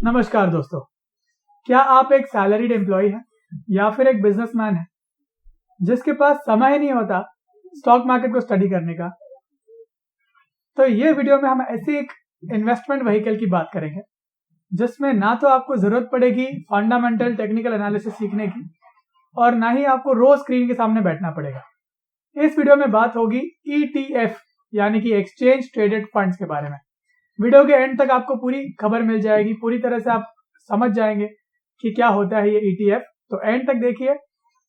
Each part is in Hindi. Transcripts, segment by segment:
नमस्कार दोस्तों, क्या आप एक सैलरीड एम्प्लॉय हैं या फिर एक बिजनेसमैन हैं जिसके पास समय ही नहीं होता स्टॉक मार्केट को स्टडी करने का? तो ये वीडियो में हम ऐसी एक इन्वेस्टमेंट व्हीकल की बात करेंगे जिसमें ना तो आपको जरूरत पड़ेगी फंडामेंटल टेक्निकल एनालिसिस सीखने की और ना ही आपको रोज स्क्रीन के सामने बैठना पड़ेगा। इस वीडियो में बात होगी ETF यानी कि एक्सचेंज ट्रेडेड फंड्स के बारे में। वीडियो के एंड तक आपको पूरी खबर मिल जाएगी, पूरी तरह से आप समझ जाएंगे कि क्या होता है ये ETF। तो एंड तक देखिए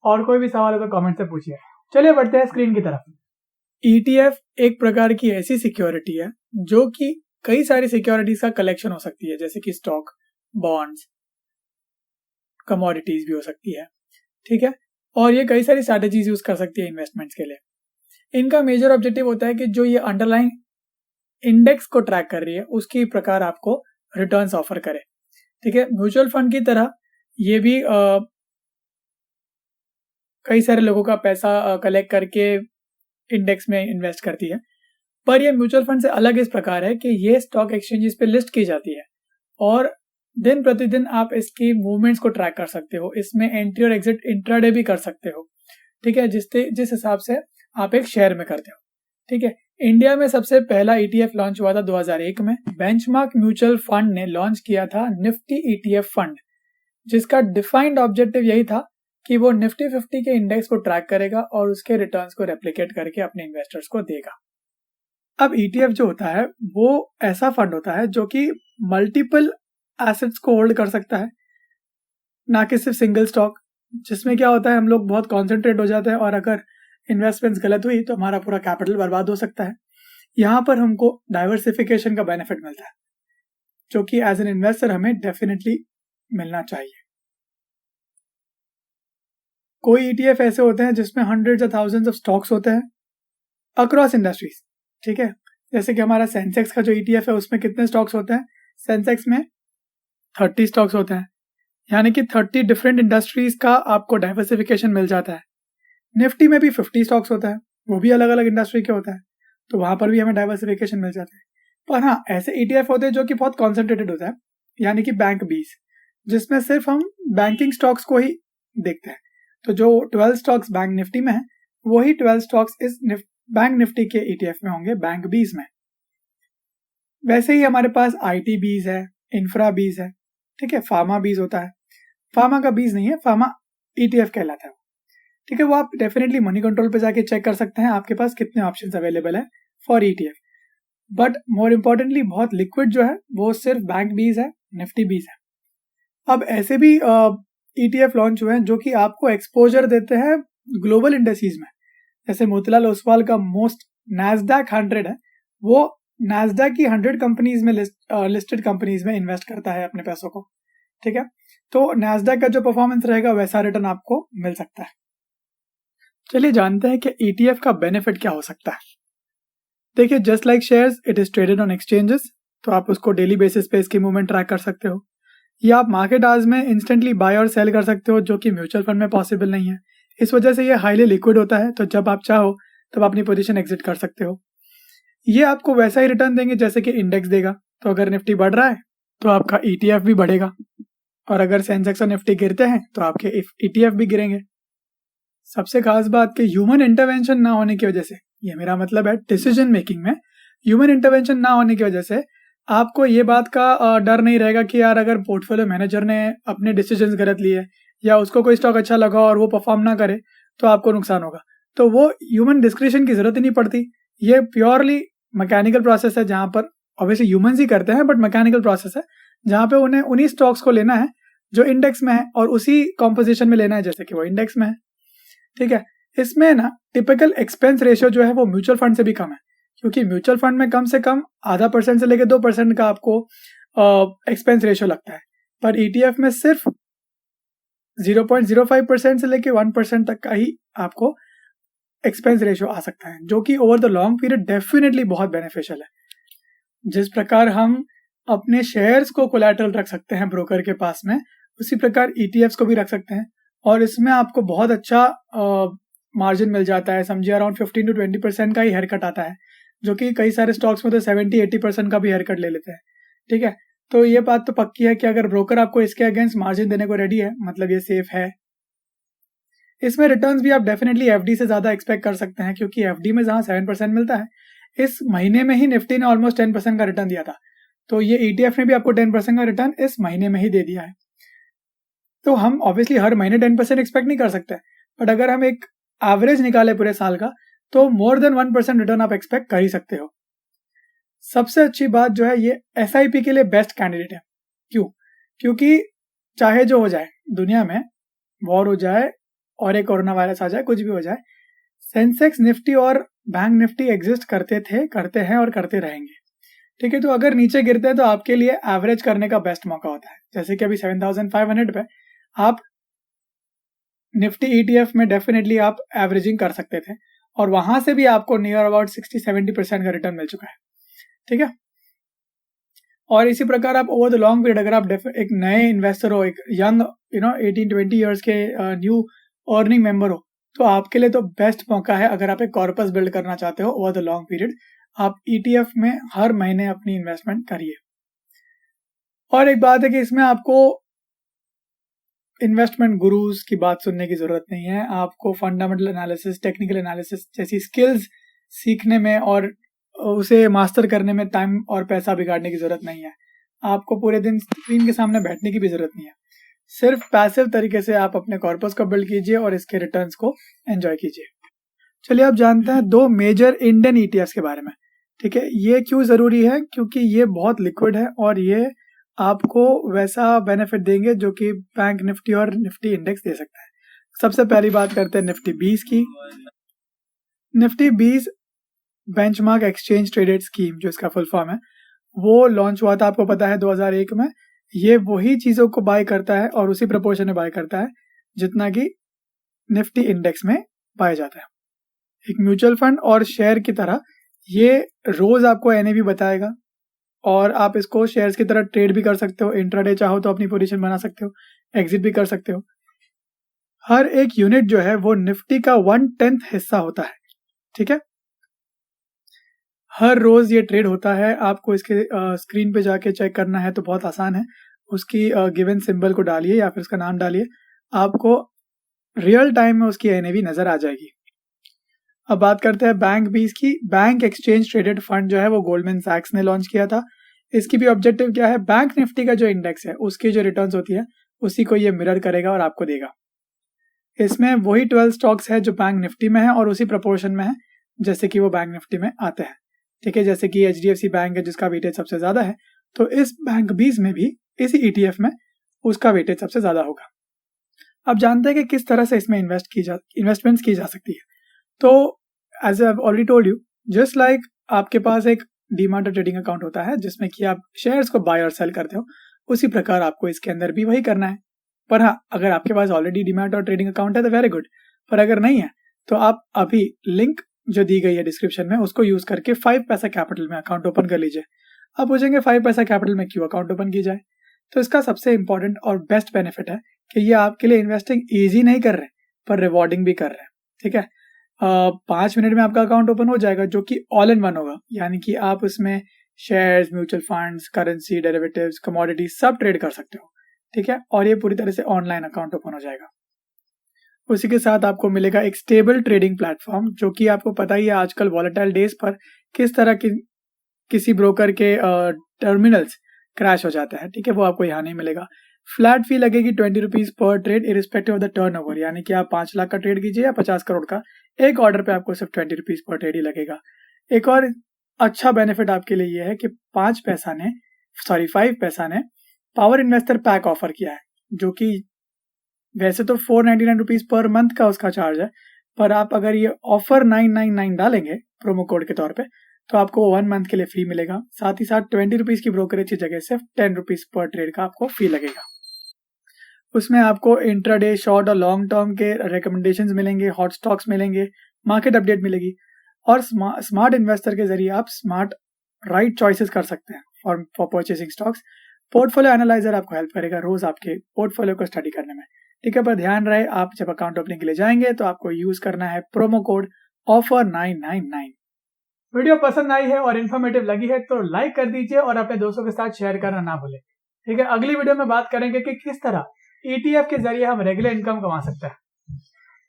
और कोई भी सवाल हो तो कमेंट से पूछिए। चलिए बढ़ते हैं स्क्रीन की तरफ। ETF एक प्रकार की ऐसी सिक्योरिटी है जो कि कई सारी सिक्योरिटीज का कलेक्शन हो सकती है, जैसे कि स्टॉक, बॉन्ड्स, कमोडिटीज भी हो सकती है, ठीक है। और ये कई सारी स्ट्रैटेजीज यूज कर सकती है इन्वेस्टमेंट्स के लिए। इनका मेजर ऑब्जेक्टिव होता है कि जो ये अंडरलाइन इंडेक्स को ट्रैक कर रही है उसकी प्रकार आपको रिटर्न्स ऑफर करे, ठीक है। म्यूचुअल फंड की तरह ये भी कई सारे लोगों का पैसा कलेक्ट करके इंडेक्स में इन्वेस्ट करती है, पर ये म्यूचुअल फंड से अलग इस प्रकार है कि ये स्टॉक एक्सचेंजेस पे लिस्ट की जाती है और दिन प्रतिदिन आप इसकी मूवमेंट्स को ट्रैक कर सकते हो। इसमें एंट्री और एग्जिट इंट्राडे भी कर सकते हो, ठीक है, जिस हिसाब से आप एक शेयर में करते हो, ठीक है। इंडिया में सबसे पहला ETF लॉन्च हुआ था 2001 में। बेंचमार्क म्यूचुअल फंड ने लॉन्च किया था निफ्टी ETF फंड, जिसका डिफाइंड ऑब्जेक्टिव यही था कि वो निफ्टी 50 के इंडेक्स को ट्रैक करेगा और उसके रिटर्न्स को रेप्लिकेट करके अपने इन्वेस्टर्स को देगा। अब ETF जो होता है वो ऐसा फंड होता है जो कि मल्टीपल एसेट्स को होल्ड कर सकता है, ना कि सिर्फ सिंगल स्टॉक, जिसमें क्या होता है हम लोग बहुत कॉन्सेंट्रेट हो जाते हैं और अगर इन्वेस्टमेंट्स गलत हुई तो हमारा पूरा कैपिटल बर्बाद हो सकता है। यहाँ पर हमको डाइवर्सिफिकेशन का बेनिफिट मिलता है जो कि एज एन इन्वेस्टर हमें डेफिनेटली मिलना चाहिए। कोई ETF ऐसे होते हैं जिसमें हंड्रेड्स या थाउजेंड्स ऑफ स्टॉक्स होते हैं अक्रॉस इंडस्ट्रीज, ठीक है। जैसे कि हमारा सेंसेक्स का जो ETF है उसमें कितने स्टॉक्स होते हैं? सेंसेक्स में 30 स्टॉक्स होते हैं, यानी कि 30 डिफरेंट इंडस्ट्रीज का आपको डाइवर्सिफिकेशन मिल जाता है। निफ्टी में भी 50 स्टॉक्स होता है, वो भी अलग अलग इंडस्ट्री के होता है, तो वहां पर भी हमें डाइवर्सिफिकेशन मिल जाता है। पर हाँ, ऐसे ETF होते हैं जो कि बहुत कॉन्सेंट्रेटेड होता है, यानी कि बैंक 20, जिसमें सिर्फ हम बैंकिंग स्टॉक्स को ही देखते हैं। तो जो 12 स्टॉक्स बैंक निफ्टी में है वही 12 स्टॉक्स इस बैंक निफ्टी के ETF में होंगे, बैंक 20 में। वैसे ही हमारे पास IT 20 है, इंफ्रा 20 है, ठीक है। फार्मा 20 होता है, फार्मा का 20 नहीं है, फार्मा ETF कहलाता है, ठीक है। वो आप डेफिनेटली मनी कंट्रोल पे जाके चेक कर सकते हैं आपके पास कितने ऑप्शंस अवेलेबल है for ETF। But more importantly बहुत लिक्विड जो है वो सिर्फ बैंक 20 है, निफ्टी 20 है। अब ऐसे भी ETF लॉन्च हुए हैं जो कि आपको एक्सपोजर देते हैं ग्लोबल इंडेक्सीज में। जैसे मोतीलाल ओसवाल का मोस्ट नैस्डैक 100 है, वो नैस्डैक की 100 कंपनीज में लिस्टेड कंपनीज में इन्वेस्ट करता है अपने पैसों को, ठीक है। तो नैस्डैक का जो परफॉर्मेंस रहेगा वैसा रिटर्न आपको मिल सकता है। चलिए जानते हैं कि ETF का बेनिफिट क्या हो सकता है। देखिए, just like shares it is traded on exchanges, तो आप उसको डेली बेसिस पे इसकी मूवमेंट ट्रैक कर सकते हो, या आप मार्केट आवर्स में इंस्टेंटली बाय और सेल कर सकते हो, जो कि म्यूचुअल फंड में पॉसिबल नहीं है। इस वजह से ये हाईली लिक्विड होता है, तो जब आप चाहो तब अपनी पोजीशन एग्जिट कर सकते हो। ये आपको वैसा ही रिटर्न देंगे जैसे कि इंडेक्स देगा। तो अगर निफ्टी बढ़ रहा है तो आपका ETF भी बढ़ेगा, और अगर सेंसेक्स और निफ्टी गिरते हैं तो आपके ETF भी गिरेंगे। सबसे खास बात कि ह्यूमन इंटरवेंशन ना होने की वजह से, ये मेरा मतलब है डिसीजन मेकिंग में ह्यूमन इंटरवेंशन ना होने की वजह से आपको ये बात का डर नहीं रहेगा कि यार अगर पोर्टफोलियो मैनेजर ने अपने डिसीजंस गलत लिए या उसको कोई स्टॉक अच्छा लगा और वो परफॉर्म ना करे तो आपको नुकसान होगा। तो वो ह्यूमन डिस्क्रिशन की जरूरत ही नहीं पड़ती। ये प्योरली मैकेनिकल प्रोसेस है जहां पर ऑब्वियसली ह्यूमंस ही करते हैं, बट मैकेनिकल प्रोसेस है जहां पे उन्हें उन्हीं स्टॉक्स को लेना है जो इंडेक्स में है और उसी कॉम्पोजिशन में लेना है जैसे कि वो इंडेक्स में है, ठीक है। इसमें ना टिपिकल एक्सपेंस रेशियो जो है वो म्यूचुअल फंड से भी कम है, क्योंकि म्यूचुअल फंड में कम से कम 0.5% से लेकर 2% का आपको एक्सपेंस रेशियो लगता है, पर ETF में सिर्फ 0.05% से लेकर 1% तक का ही आपको एक्सपेंस रेशियो आ सकता है, जो कि over the long period definitely बहुत बेनिफिशियल है। जिस प्रकार हम अपने शेयर्स को कोलैटरल रख सकते हैं ब्रोकर के पास में, उसी प्रकार ETFs को भी रख सकते हैं, और इसमें आपको बहुत अच्छा मार्जिन मिल जाता है। समझिए अराउंड 15 to 20% का ही हेयर कट आता है, जो कि कई सारे स्टॉक्स में तो 70-80% का भी हेयर कट ले लेते हैं, ठीक है। तो ये बात तो पक्की है कि अगर ब्रोकर आपको इसके अगेंस्ट मार्जिन देने को रेडी है, मतलब ये सेफ है। इसमें रिटर्न्स भी आप डेफिनेटली एफडी से ज़्यादा एक्सपेक्ट कर सकते हैं, क्योंकि एफडी में जहाँ 7% मिलता है, इस महीने में ही निफ्टी ने ऑलमोस्ट 10% का रिटर्न दिया था। तो ये ETF ने भी आपको 10% का रिटर्न इस महीने में ही दे दिया है। तो हम ऑब्वियसली हर महीने 10% एक्सपेक्ट नहीं कर सकते, बट अगर हम एक एवरेज निकाले पूरे साल का, तो मोर देन 1% रिटर्न आप एक्सपेक्ट कर ही सकते हो। सबसे अच्छी बात जो है, ये SIP के लिए बेस्ट कैंडिडेट है। क्यों? क्योंकि चाहे जो हो जाए दुनिया में, वॉर हो जाए और एक कोरोना वायरस आ जाए, कुछ भी हो जाए, सेंसेक्स, निफ्टी और बैंक निफ्टी एग्जिस्ट करते थे, करते हैं और करते रहेंगे। ठीक है, तो अगर नीचे गिरते हैं तो आपके लिए एवरेज करने का बेस्ट मौका होता है। जैसे कि अभी 7500 पे आप निफ्टी ETF में डेफिनेटली आप एवरेजिंग कर सकते थे, और वहां से भी आपको नियर अबाउट 60-70% का रिटर्न मिल चुका है। ठीक है, और इसी प्रकार आप ओवर द लॉन्ग पीरियड, अगर आप एक नए इन्वेस्टर हो, एक यंग 18-20 ईयर्स के न्यू अर्निंग मेंबर हो, तो आपके लिए तो बेस्ट मौका है। अगर आप एक कॉर्पस बिल्ड करना चाहते हो ओवर द लॉन्ग पीरियड, आप ETF में हर महीने अपनी इन्वेस्टमेंट करिए। और एक बात है कि इसमें आपको इन्वेस्टमेंट गुरुज की बात सुनने की जरूरत नहीं है। आपको फंडामेंटल एनालिसिस, टेक्निकल एनालिसिस जैसी स्किल्स सीखने में और उसे मास्टर करने में टाइम और पैसा बिगाड़ने की जरूरत नहीं है। आपको पूरे दिन स्क्रीन के सामने बैठने की भी जरूरत नहीं है। सिर्फ पैसिव तरीके से आप अपने कॉर्पस को बिल्ड कीजिए और इसके रिटर्न्स को एंजॉय कीजिए। चलिए, आप जानते हैं 2 मेजर इंडियन ETFs के बारे में। ठीक है, ये क्यों जरूरी है? क्योंकि ये बहुत लिक्विड है और ये आपको वैसा बेनिफिट देंगे जो कि बैंक निफ्टी और निफ्टी इंडेक्स दे सकता है। सबसे पहली बात करते हैं निफ्टी 20 की। Nifty 20 benchmark exchange traded scheme, जो इसका फुल फॉर्म है, वो लॉन्च हुआ था, आपको पता है, 2001 में। ये वही चीजों को बाय करता है और उसी प्रपोर्शन में बाय करता है जितना कि निफ्टी इंडेक्स में पाया जाता है। एक म्यूचुअल फंड और शेयर की तरह ये रोज आपको NAV बताएगा, और आप इसको शेयर्स की तरह ट्रेड भी कर सकते हो। इंट्राडे चाहो तो अपनी पोजीशन बना सकते हो, एग्जिट भी कर सकते हो। हर एक यूनिट जो है वो निफ्टी का 1/10 हिस्सा होता है। ठीक है, हर रोज ये ट्रेड होता है। आपको इसके स्क्रीन पे जाके चेक करना है तो बहुत आसान है। उसकी गिवन सिंबल को डालिए या फिर उसका नाम डालिए, आपको रियल टाइम में उसकी NAV नजर आ जाएगी। अब बात करते हैं बैंक 20 की। बैंक एक्सचेंज ट्रेडेड फंड जो है वो गोल्डमैन सैक्स ने लॉन्च किया था। इसकी भी ऑब्जेक्टिव क्या है? बैंक निफ्टी का जो इंडेक्स है उसकी जो रिटर्न्स होती है उसी को ये मिरर करेगा और आपको देगा। इसमें वही 12 स्टॉक्स है जो बैंक निफ्टी में है और उसी प्रपोर्शन में है जैसे कि वो बैंक निफ्टी में आते हैं। ठीक है, जैसे कि HDFC बैंक है जिसका वेटेज सबसे ज्यादा है, तो इस बैंक 20 में भी इसी ETF में उसका वेटेज सबसे ज्यादा होगा। अब जानते हैं कि किस तरह से इसमें इन्वेस्टमेंट्स की जा सकती है। तो as I already told you, just like आपके पास एक डीमैट ट्रेडिंग अकाउंट होता है जिसमें कि आप शेयर्स को बाय और सेल करते हो, उसी प्रकार आपको इसके अंदर भी वही करना है। पर हाँ, अगर आपके पास ऑलरेडी डीमैट और ट्रेडिंग अकाउंट है तो वेरी गुड, पर अगर नहीं है तो आप अभी लिंक जो दी गई है डिस्क्रिप्शन में उसको यूज करके 5 पैसा कैपिटल में अकाउंट ओपन कर लीजिए। आप पूछेंगे 5 पैसा कैपिटल में क्यों अकाउंट ओपन की जाए? तो इसका सबसे इंपॉर्टेंट और बेस्ट बेनिफिट है कि ये आपके लिए इन्वेस्टिंग ईजी नहीं कर रहे पर रिवॉर्डिंग भी कर रहे हैं। ठीक है, 5 मिनट में आपका अकाउंट ओपन हो जाएगा जो कि ऑल इन वन होगा, यानी कि आप उसमें shares, mutual funds, currency, derivatives, commodity सब ट्रेड कर सकते हो। ठीक है, और ये पूरी तरह से ऑनलाइन अकाउंट ओपन हो जाएगा। उसी के साथ आपको मिलेगा एक स्टेबल ट्रेडिंग प्लेटफॉर्म, जो कि आपको पता ही है आजकल वॉलेटाइल डेज पर किस तरह की किसी ब्रोकर के टर्मिनल्स क्रैश हो जाता है। ठीक है, वो आपको यहाँ नहीं मिलेगा। फ्लैट फी लगेगी 20 rupees per trade irrespective of the turnover, यानी कि आप 5 लाख का ट्रेड कीजिए या 50 करोड़ का, एक ऑर्डर पे आपको सिर्फ 20 रुपीज पर ट्रेड ही लगेगा। एक और अच्छा बेनिफिट आपके लिए यह है कि 5 पैसा ने पावर इन्वेस्टर पैक ऑफर किया है, जो कि वैसे तो 499 रुपीज पर मंथ का उसका चार्ज है, पर आप अगर ये ऑफर 999 डालेंगे प्रोमो कोड के तौर पे तो आपको 1 मंथ के लिए फ्री मिलेगा। साथ ही साथ 20 रुपीज की ब्रोकरेज की जगह सिर्फ 10 रुपीज पर ट्रेड का आपको फी लगेगा। उसमें आपको इंट्राडे, शॉर्ट और लॉन्ग टर्म के रिकमेंडेशंस मिलेंगे, हॉट स्टॉक्स मिलेंगे, मार्केट अपडेट मिलेगी, और स्मार्ट इन्वेस्टर के जरिए आप स्मार्ट राइट चॉइसेस कर सकते हैं for purchasing stocks. Portfolio analyser आपको हेल्प करेगा रोज आपके पोर्टफोलियो को स्टडी करने में। ठीक है, पर ध्यान रहे आप जब अकाउंट ओपनिंग के लिए जाएंगे तो आपको यूज करना है प्रोमो कोड ऑफर 999। वीडियो पसंद आई है और इन्फॉर्मेटिव लगी है तो लाइक कर दीजिए और अपने दोस्तों के साथ शेयर करना ना भूलें। ठीक है, अगली वीडियो में बात करेंगे कि किस तरह ETF के जरिए हम रेगुलर इनकम कमा सकते हैं।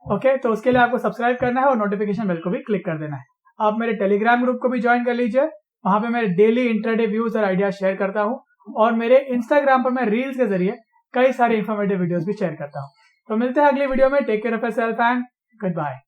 ओके, तो उसके लिए आपको सब्सक्राइब करना है और नोटिफिकेशन बेल को भी क्लिक कर देना है। आप मेरे टेलीग्राम ग्रुप को भी ज्वाइन कर लीजिए, वहां पे मैं डेली इंट्राडे व्यूज और आइडियाज शेयर करता हूँ और मेरे इंस्टाग्राम पर मैं रील्स के जरिए कई सारे इन्फॉर्मेटिव वीडियोस भी शेयर करता हूँ। तो मिलते हैं अगली वीडियो में। Take care of yourself and good bye.